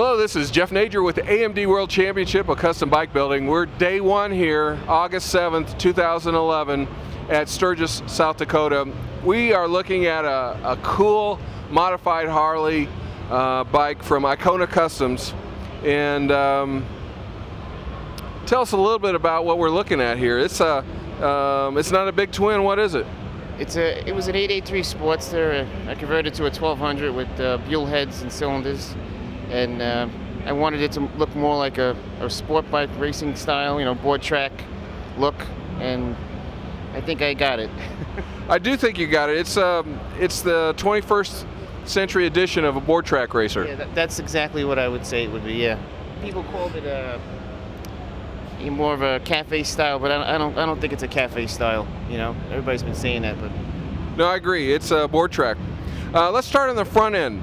Hello, this is Jeff Nager with the AMD World Championship of Custom Bike Building. We're day one here, August 7th, 2011 at Sturgis, South Dakota. We are looking at a cool modified Harley bike from Iacona Customs. And tell us a little bit about what we're looking at here. It's not a big twin, what is it? It was an 883 Sportster. I converted to a 1200 with Buell heads and cylinders, and I wanted it to look more like a sport bike racing style, you know, board track look, and I think I got it. I do think you got it. It's the 21st century edition of a board track racer. Yeah, that's exactly what I would say it would be. Yeah, people called it more of a cafe style, but I don't think it's a cafe style. You know, everybody's been saying that, but no, I agree. It's a board track. Let's start on the front end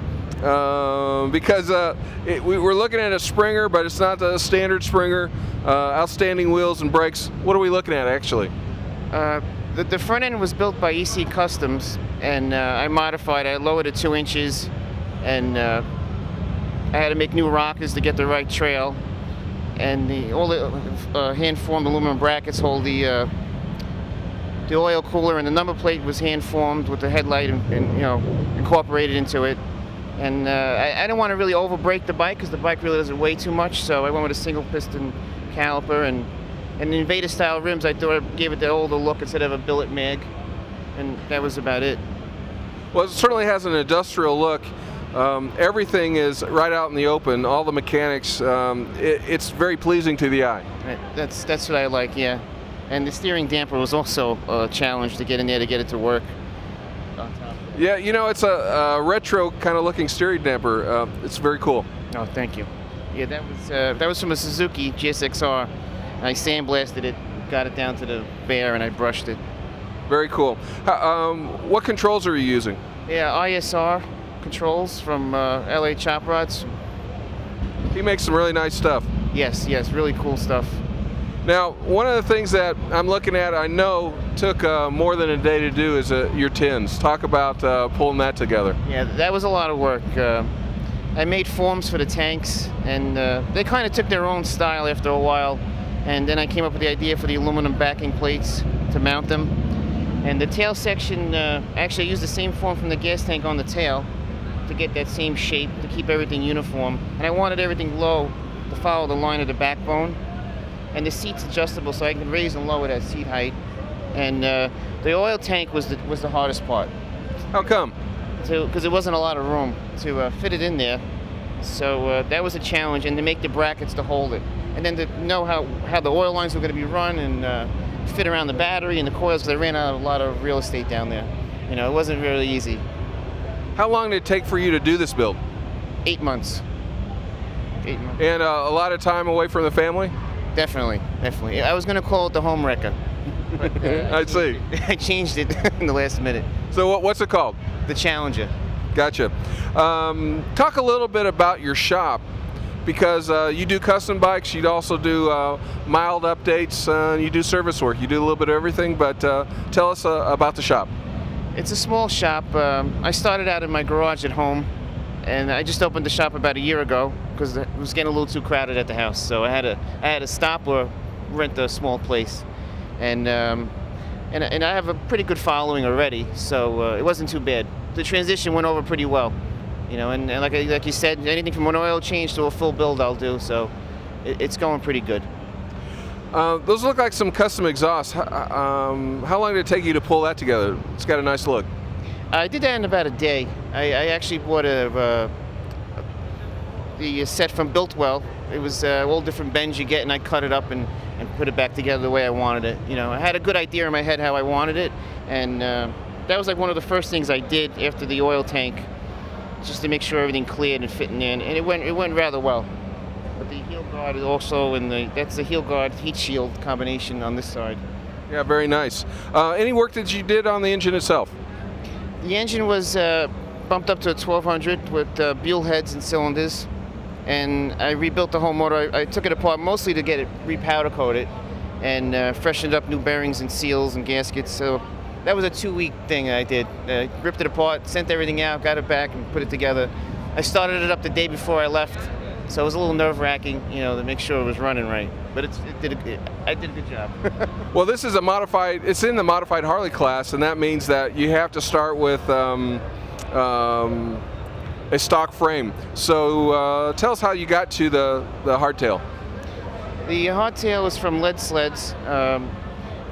because we're looking at a Springer, but it's not the standard Springer. Outstanding wheels and brakes. What are we looking at actually? The front end was built by EC Customs, and I modified. I lowered it 2 inches, and I had to make new rockers to get the right trail. And all the hand-formed aluminum brackets hold the oil cooler, and the number plate was hand-formed with the headlight and you know, incorporated into it. And I didn't want to really overbrake the bike because the bike really doesn't weigh too much, so I went with a single-piston caliper and the Invader-style rims. I thought I gave it the older look instead of a billet mag, and that was about it. Well, it certainly has an industrial look. Everything is right out in the open, all the mechanics. It's very pleasing to the eye. That's what I like, yeah. And the steering damper was also a challenge to get in there to get it to work. Yeah, you know, it's a retro kind of looking steering damper. It's very cool. Oh, thank you. Yeah, that was from a Suzuki GSXR. I sandblasted it, got it down to the bare, and I brushed it. Very cool. What controls are you using? Yeah, ISR controls from LA Chop Rods. He makes some really nice stuff. Yes, really cool stuff. Now, one of the things that I'm looking at, I know took more than a day to do, is your tins. Talk about pulling that together. Yeah, that was a lot of work. I made forms for the tanks, and they kind of took their own style after a while, and then I came up with the idea for the aluminum backing plates to mount them. And the tail section, actually I used the same form from the gas tank on the tail to get that same shape, to keep everything uniform. And I wanted everything low to follow the line of the backbone. And the seat's adjustable, so I can raise and lower that seat height. And the oil tank was the hardest part. How come? Because there wasn't a lot of room to fit it in there. So that was a challenge, and to make the brackets to hold it. And then to know how the oil lines were going to be run and fit around the battery and the coils, because I ran out of a lot of real estate down there. You know, it wasn't really easy. How long did it take for you to do this build? 8 months. 8 months. And a lot of time away from the family? Definitely. I was going to call it the Home Wrecker. But, I see. I changed it in the last minute. So what's it called? The Challenger. Gotcha. Talk a little bit about your shop, because you do custom bikes, you also do mild updates, you do service work, you do a little bit of everything, but tell us about the shop. It's a small shop. I started out in my garage at home, and I just opened the shop about a year ago because it was getting a little too crowded at the house, so I had to stop or rent a small place. And I have a pretty good following already, so it wasn't too bad. The transition went over pretty well. You know, and like you said, anything from an oil change to a full build I'll do, so it's going pretty good. Those look like some custom exhausts. How long did it take you to pull that together? It's got a nice look. I did that in about a day. I actually bought the set from Builtwell. It was all different bends you get, and I cut it up and put it back together the way I wanted it. You know, I had a good idea in my head how I wanted it, and that was like one of the first things I did after the oil tank, just to make sure everything cleared and fitting in, and it went rather well. But the heel guard is also that's the heel guard heat shield combination on this side. Yeah, very nice. Any work that you did on the engine itself? The engine was bumped up to a 1200 with Buell heads and cylinders, and I rebuilt the whole motor. I took it apart mostly to get it repowder coated and freshened up new bearings and seals and gaskets. So that was a 2-week thing I did. Ripped it apart, sent everything out, got it back, and put it together. I started it up the day before I left, So it was a little nerve-wracking, you know, to make sure it was running right. But I did a good job. Well, this is a modified, it's in the modified Harley class, and that means that you have to start with a stock frame. So tell us how you got to the hardtail. The hardtail is from Lead Sleds.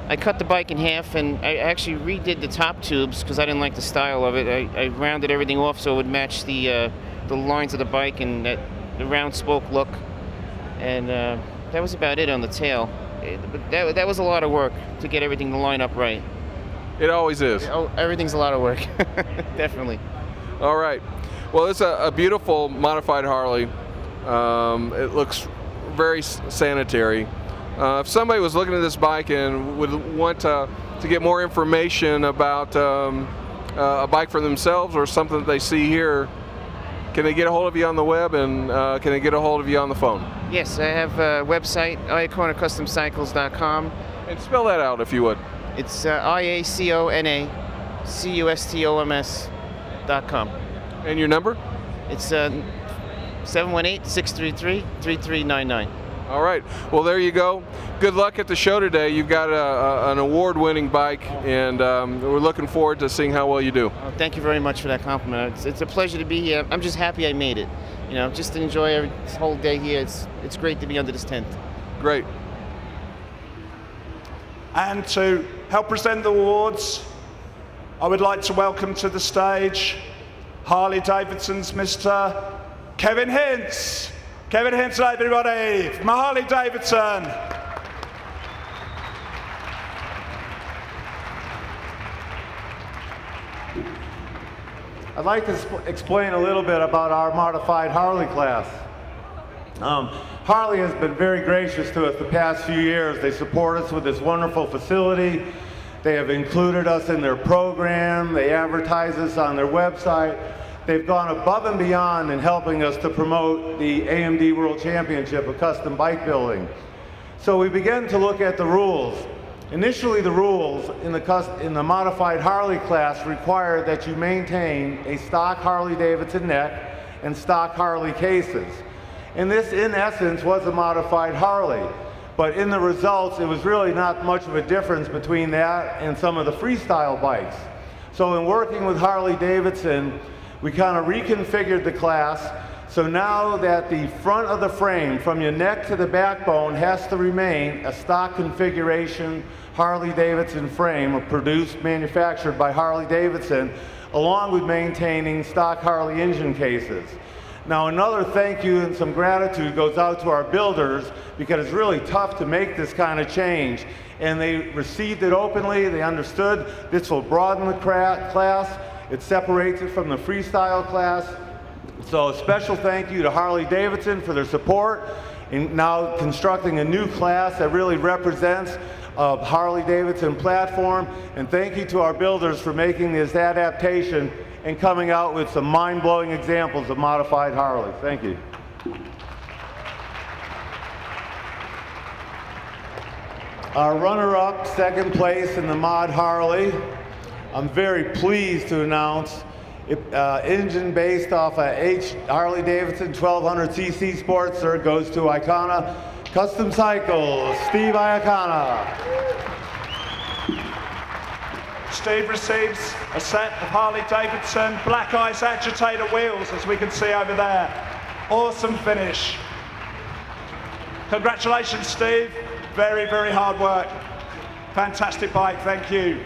I cut the bike in half, and I actually redid the top tubes because I didn't like the style of it. I rounded everything off so it would match the lines of the bike and the round spoke look. And that was about it on the tail. But that was a lot of work to get everything to line up right. It always is. Oh, everything's a lot of work, definitely. All right. Well, it's a beautiful modified Harley. It looks very sanitary. If somebody was looking at this bike and would want to get more information about a bike for themselves or something that they see here, can they get a hold of you on the web, and can they get a hold of you on the phone? Yes, I have a website, IaconaCustomCycles.com. And spell that out if you would. It's IACONACUSTOMS.com. And your number? It's 718-633-3399. All right. Well, there you go. Good luck at the show today. You've got an award-winning bike, and we're looking forward to seeing how well you do. Oh, thank you very much for that compliment. It's a pleasure to be here. I'm just happy I made it. You know, just to enjoy this whole day here. It's great to be under this tent. Great. And to help present the awards, I would like to welcome to the stage Harley-Davidson's Mr. Kevin Hintz. Kevin Hintz, everybody, from Harley-Davidson. I'd like to explain a little bit about our modified Harley class. Harley has been very gracious to us the past few years. They support us with this wonderful facility. They have included us in their program. They advertise us on their website. They've gone above and beyond in helping us to promote the AMD World Championship of Custom Bike Building. So we began to look at the rules. Initially, the rules in the modified Harley class require that you maintain a stock Harley-Davidson neck and stock Harley cases. And this, in essence, was a modified Harley. But in the results, it was really not much of a difference between that and some of the freestyle bikes. So in working with Harley-Davidson, we kind of reconfigured the class, so now that the front of the frame, from your neck to the backbone, has to remain a stock configuration Harley-Davidson frame, produced, manufactured by Harley-Davidson, along with maintaining stock Harley engine cases. Now, another thank you and some gratitude goes out to our builders, because it's really tough to make this kind of change. And they received it openly. They understood this will broaden the class. It separates it from the freestyle class. So a special thank you to Harley-Davidson for their support in now constructing a new class that really represents a Harley-Davidson platform. And thank you to our builders for making this adaptation and coming out with some mind-blowing examples of modified Harley. Thank you. Our runner-up, second place in the Mod Harley. I'm very pleased to announce engine based off a Harley-Davidson 1200cc Sportster goes to Iacona Custom Cycles, Steve Iacona. Steve receives a set of Harley-Davidson Black Ice agitator wheels, as we can see over there. Awesome finish. Congratulations, Steve. Very, very hard work. Fantastic bike, thank you.